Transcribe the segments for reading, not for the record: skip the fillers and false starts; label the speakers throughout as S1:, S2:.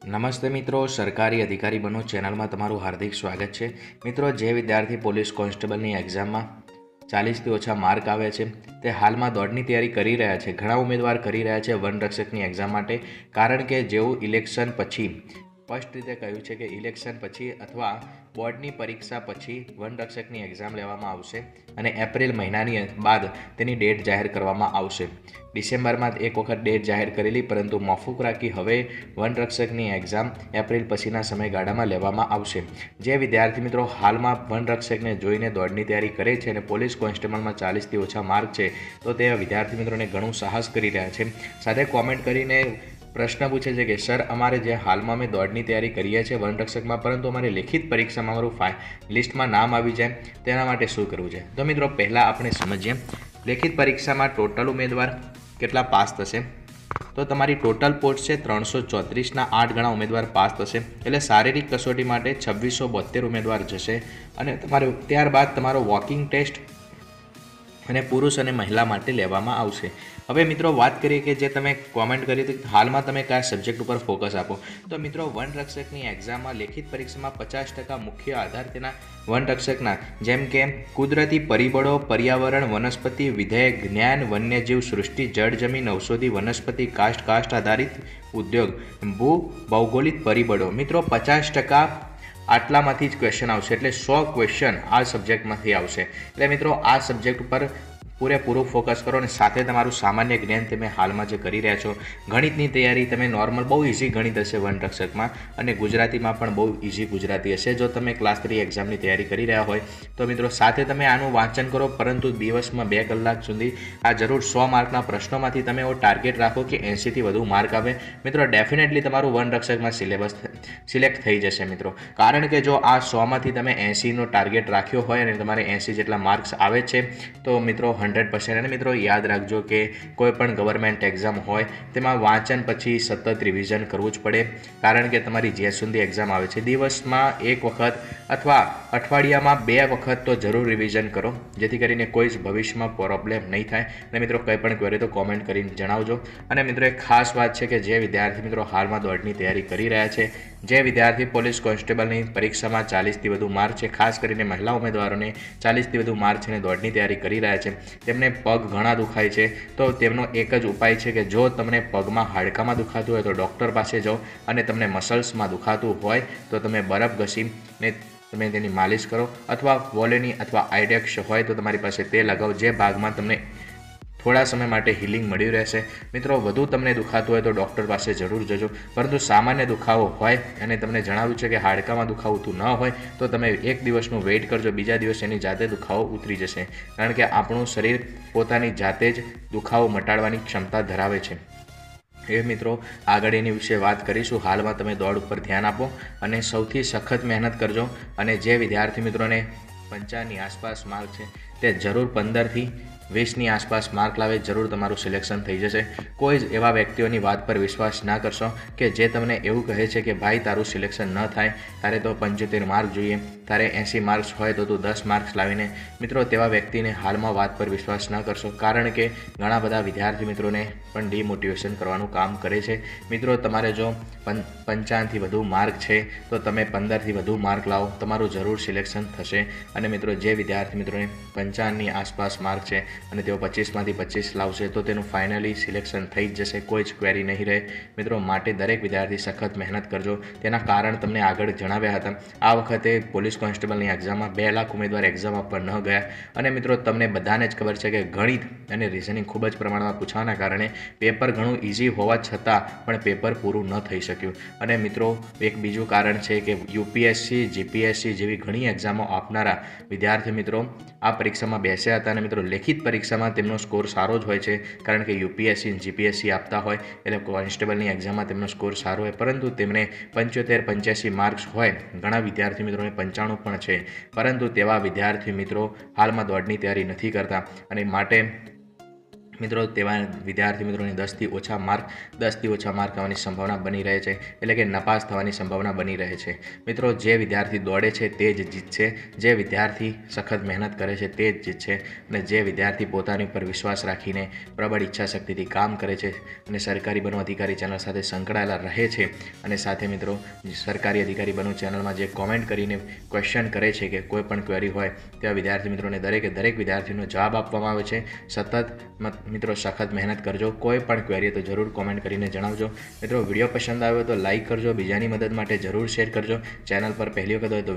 S1: નમસ્તે મિત્રો, સરકારી અધિકારી બનો ચેનલમાં તમારું હાર્દિક સ્વાગત છે। મિત્રો, જે વિદ્યાર્થી પોલીસ કોન્સ્ટેબલની એક્ઝામમાં 40થી ઓછા માર્ક આવ્યા છે તે હાલમાં દોડની તૈયારી કરી રહ્યા છે। ઘણા ઉમેદવાર કરી રહ્યા છે વનરક્ષકની એક્ઝામ માટે, કારણ કે જેવું ઇલેક્શન પછી સ્પષ્ટ રીતે કહ્યું છે કે ઇલેક્શન પછી અથવા બોર્ડની પરીક્ષા પછી વનરક્ષકની એક્ઝામ લેવામાં આવશે અને એપ્રિલ મહિનાની બાદ તેની ડેટ જાહેર કરવામાં આવશે। ડિસેમ્બરમાં એક વખત ડેટ જાહેર કરેલી, પરંતુ મોકૂફ રાખી હવે વનરક્ષકની એક્ઝામ એપ્રિલ પછીના સમયગાળામાં લેવામાં આવશે। જે વિદ્યાર્થી મિત્રો હાલમાં વનરક્ષકને જોઈને દોડની તૈયારી કરે છે અને પોલીસ કોન્સ્ટેબલમાં 40થી ઓછા માર્ક છે, તો તે વિદ્યાર્થી મિત્રોને ઘણું સાહસ કરી રહ્યા છે। સાથે કોમેન્ટ કરીને પ્રશ્ન પૂછે છે કે સર, અમારે જે હાલમાં અમે દોડની તૈયારી કરીએ છીએ વનરક્ષકમાં, પરંતુ અમારે લેખિત પરીક્ષામાં અમારું લિસ્ટમાં નામ આવી જાય તેના માટે શું કરવું છે? તો મિત્રો, પહેલાં આપણે સમજીએ લેખિત પરીક્ષામાં ટોટલ ઉમેદવાર કેટલા પાસ થશે। તો તમારી ટોટલ પોસ્ટ છે 334ના 8 ગણા ઉમેદવાર પાસ થશે, એટલે શારીરિક કસોટી માટે 2672 ઉમેદવાર જશે અને તમારે ત્યારબાદ તમારો વોકિંગ ટેસ્ટ અને પુરુષ અને મહિલા માટે લેવામાં આવશે। હવે મિત્રો, વાત કરીએ કે જે તમે કોમેન્ટ કરી હતી હાલમાં તમે કયા સબ્જેક્ટ ઉપર ફોકસ આપો, તો મિત્રો વનરક્ષકની એક્ઝામમાં લેખિત પરીક્ષામાં 50% મુખ્ય આધાર તેના વનરક્ષકના, જેમ કે કુદરતી પરિબળો, પર્યાવરણ, વનસ્પતિ વિધેય, જ્ઞાન, વન્યજીવ સૃષ્ટિ, જળ જમીન, ઔષધિ, વનસ્પતિ, કાસ્ટ આધારિત ઉદ્યોગ, ભૂ ભૌગોલિક પરિબળો। મિત્રો 50% આટલામાંથી જ ક્વેશ્ચન આવશે, એટલે 100 ક્વેશ્ચન આ સબ્જેક્ટમાંથી આવશે। એટલે મિત્રો, આ સબ્જેક્ટ ઉપર પૂરેપૂરું ફોકસ કરો અને સાથે તમારું સામાન્ય જ્ઞાન તમે હાલમાં જે કરી રહ્યા છો, ગણિતની તૈયારી તમે નોર્મલ બહુ ઇઝી ગણિત હશે વનરક્ષકમાં, અને ગુજરાતીમાં પણ બહુ ઇઝી ગુજરાતી હશે। જો તમે ક્લાસ 3 એક્ઝામની તૈયારી કરી રહ્યા હોય તો મિત્રો સાથે તમે આનું વાંચન કરો, પરંતુ દિવસમાં 2 કલાક સુધી આ જરૂર 100 માર્કના પ્રશ્નોમાંથી તમે એવો ટાર્ગેટ રાખો કે 80થી વધુ માર્ક આવે। મિત્રો ડેફિનેટલી તમારું વનરક્ષકમાં સિલેબસ સિલેક્ટ થઈ જશે મિત્રો, કારણ કે જો આ 100માંથી તમે 80નો ટાર્ગેટ રાખ્યો હોય અને તમારે 80 જેટલા માર્ક્સ આવે છે, તો મિત્રો 100%। અને મિત્રો યાદ રાખજો કે કોઈ પણ ગવર્મેન્ટ એક્ઝામ હોય તેમાં વાંચન પછી સતત રિવિઝન કરવું જ પડે, કારણ કે તમારી જ્યાં સુધી એક્ઝામ આવે છે દિવસમાં 1 વખત અથવા અઠવાડિયામાં 2 વખત તો જરૂર રિવિઝન કરો, જેથી કરીને કોઈ જ ભવિષ્યમાં પ્રોબ્લેમ નહીં થાય। અને મિત્રો કંઈ પણ ક્વેરી તો કોમેન્ટ કરીને જણાવજો। અને મિત્રો એક ખાસ વાત છે કે જે વિદ્યાર્થી મિત્રો હાલમાં દોડની તૈયારી કરી રહ્યા છે, જે વિદ્યાર્થી પોલીસ કોન્સ્ટેબલની પરીક્ષામાં 40થી વધુ માર્ક છે, ખાસ કરીને મહિલા ઉમેદવારોને 40થી વધુ માર્ક છે અને દોડની તૈયારી કરી રહ્યા છે, તેમને પગ ઘણા દુખાય છે, તો તેમનો એક જ ઉપાય છે કે જો તમને પગમાં હાડકામાં દુખાતું હોય તો ડૉક્ટર પાસે જાઓ, અને તમને મસલ્સમાં દુખાતું હોય તો તમે બરફ ઘસીને તમે તેની માલિશ કરો, અથવા વોલેની અથવા આઈડેક્સ હોય તો તમારી પાસે તે લગાવો, જે ભાગમાં તમને થોડા સમય માટે હિલિંગ મળી રહેશે। મિત્રો વધુ તમને દુખાતું હોય તો ડૉક્ટર પાસે જરૂર જજો, પરંતુ સામાન્ય દુખાવો હોય અને તમને જણાવ્યું છે કે હાડકામાં દુખાવતું ન હોય તો તમે 1 દિવસનું વેઇટ કરજો, બીજા દિવસે એની જાતે દુખાવો ઉતરી જશે, કારણ કે આપણું શરીર પોતાની જાતે જ દુખાવો મટાડવાની ક્ષમતા ધરાવે છે। એ મિત્રો આગળ એની વિશે વાત કરીશું। હાલમાં તમે દોડ ઉપર ધ્યાન આપો અને સૌથી સખત મહેનત કરજો, અને જે વિદ્યાર્થી મિત્રોને 50ની આસપાસ માર્ક છે તે જરૂર 15થી 20ની આસપાસ માર્ક લાવે, જરૂર તમારું સિલેક્શન થઈ જશે। કોઈ જ એવા વ્યક્તિઓની વાત પર વિશ્વાસ ના કરશો કે જે તમને એવું કહે છે કે ભાઈ તારું સિલેક્શન ન થાય, તારે તો 75 માર્ક જોઈએ, તારે 80 માર્ક્સ હોય તો તું 10 માર્ક્સ લાવીને। મિત્રો તેવા વ્યક્તિને હાલમાં વાત પર વિશ્વાસ ન કરશો, કારણ કે ઘણા બધા વિદ્યાર્થી મિત્રોને પણ ડિમોટિવેશન કરવાનું કામ કરે છે। મિત્રો તમારે જો 55થી વધુ માર્ક છે તો તમે 15થી વધુ માર્ક લાવો, તમારું જરૂર સિલેક્શન થશે। અને મિત્રો જે વિદ્યાર્થી મિત્રોને 55ની આસપાસ માર્ક છે અને તેઓ 25માંથી 25 લાવશે તો તેનું ફાઇનલી સિલેક્શન થઈ જ જશે, કોઈ જ ક્વેરી નહીં રહે। મિત્રો માટે દરેક વિદ્યાર્થી સખત મહેનત કરજો, તેના કારણ તમને આગળ જણાવ્યા હતા। આ વખતે પોલીસ કોન્સ્ટેબલની એક્ઝામમાં 2 લાખ ઉમેદવાર એક્ઝામ આપવા ન ગયા, અને મિત્રો તમને બધાને જ ખબર છે કે ગણિત અને રિઝનિંગ ખૂબ જ પ્રમાણમાં પૂછવાના કારણે પેપર ઘણું ઇઝી હોવા છતાં પણ પેપર પૂરું ન થઈ શક્યું। અને મિત્રો એક બીજું કારણ છે કે યુપીએસસી, જીપીએસસી જેવી ઘણી એક્ઝામો આપનારા વિદ્યાર્થી મિત્રો આ પરીક્ષામાં બેસ્યા હતા, અને મિત્રો લેખિત પરીક્ષામાં તેમનો સ્કોર સારો જ હોય છે, કારણ કે યુપીએસસી અને જીપીએસસી આપતા હોય એટલે કોન્સ્ટેબલની એક્ઝામમાં તેમનો સ્કોર સારો હોય, પરંતુ તેમને 75-85 માર્ક્સ હોય, ઘણા વિદ્યાર્થી મિત્રોને 95 પણ છે, પરંતુ તેવા વિદ્યાર્થી મિત્રો હાલમાં દોડની તૈયારી નથી કરતા, અને માટે મિત્રો તેવા વિદ્યાર્થી મિત્રોને 10થી ઓછા માર્ક આવવાની સંભાવના બની રહે છે, એટલે કે નપાસ થવાની સંભાવના બની રહે છે. મિત્રો જે વિદ્યાર્થી દોડે છે તે જ જીતશે, જે વિદ્યાર્થી સખત મહેનત કરે છે તે જ જીતશે, અને જે વિદ્યાર્થી પોતાની ઉપર વિશ્વાસ રાખીને પ્રબળ ઈચ્છાશક્તિથી કામ કરે છે અને સરકારી બનો અધિકારી ચેનલ સાથે સંકળાયેલા રહે છે, અને સાથે મિત્રો સરકારી અધિકારી બનો ચેનલમાં જે કોમેન્ટ કરીને ક્વેશ્ચન કરે છે કે કોઈ પણ ક્વેરી હોય તેવા વિદ્યાર્થી મિત્રોને દરેક વિદ્યાર્થીનો જવાબ આપવામાં આવે છે. સતત મિત્રો સખત મહેનત કરજો. કોઈ પણ ક્વેરી તો જરૂર કોમેન્ટ કરીને જણાવજો. મિત્રો વિડીયો પસંદ આવ્યો તો લાઇક કરજો, બીજાની મદદ માટે જરૂર શેર કરજો. ચેનલ પર પહેલી વખત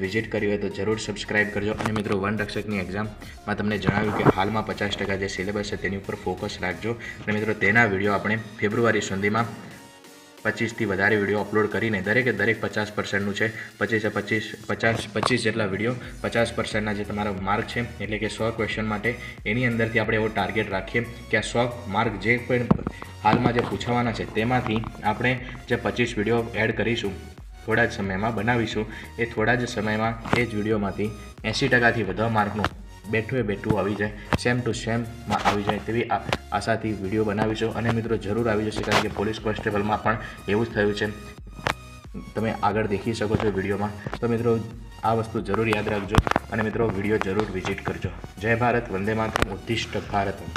S1: વિઝિટ કરી હોય તો જરૂર સબસ્ક્રાઇબ કરજો. અને મિત્રો વનરક્ષકની એક્ઝામમાં તમને જણાવ્યું કે હાલમાં 50% જે સિલેબસ છે તેની ઉપર ફોકસ રાખજો. અને મિત્રો તેના વિડીયો આપણે ફેબ્રુઆરી સુધીમાં 25થી વધારે વિડીયો અપલોડ કરીને દરેક 50%નું છે. 25 જેટલા વિડીયો 50%ના જે તમારા માર્ક છે, એટલે કે 100 ક્વેશ્ચન માટે એની અંદરથી આપણે એવો ટાર્ગેટ રાખીએ કે આ 100 માર્ક જે પણ હાલમાં જે પૂછાવાના છે તેમાંથી આપણે જે 25 વિડીયો એડ કરીશું, થોડા જ સમયમાં બનાવીશું, એ થોડા જ સમયમાં એ જ વિડીયોમાંથી 80%થી વધુ માર્કનું બેઠું આવી જાય, સેમ ટુ સેમમાં આવી જાય તેવી આશાથી વિડીયો બનાવીશું. અને મિત્રો જરૂર આવી જશે, કારણ કે પોલીસ કોન્સ્ટેબલમાં પણ એવું જ થયું છે, તમે આગળ દેખી શકો છો વિડીયોમાં. તો મિત્રો આ વસ્તુ જરૂર યાદ રાખજો અને મિત્રો વિડીયો જરૂર વિઝિટ કરજો. જય ભારત, વંદે માતરમ, ઉત્તિષ્ઠ ભારતમ.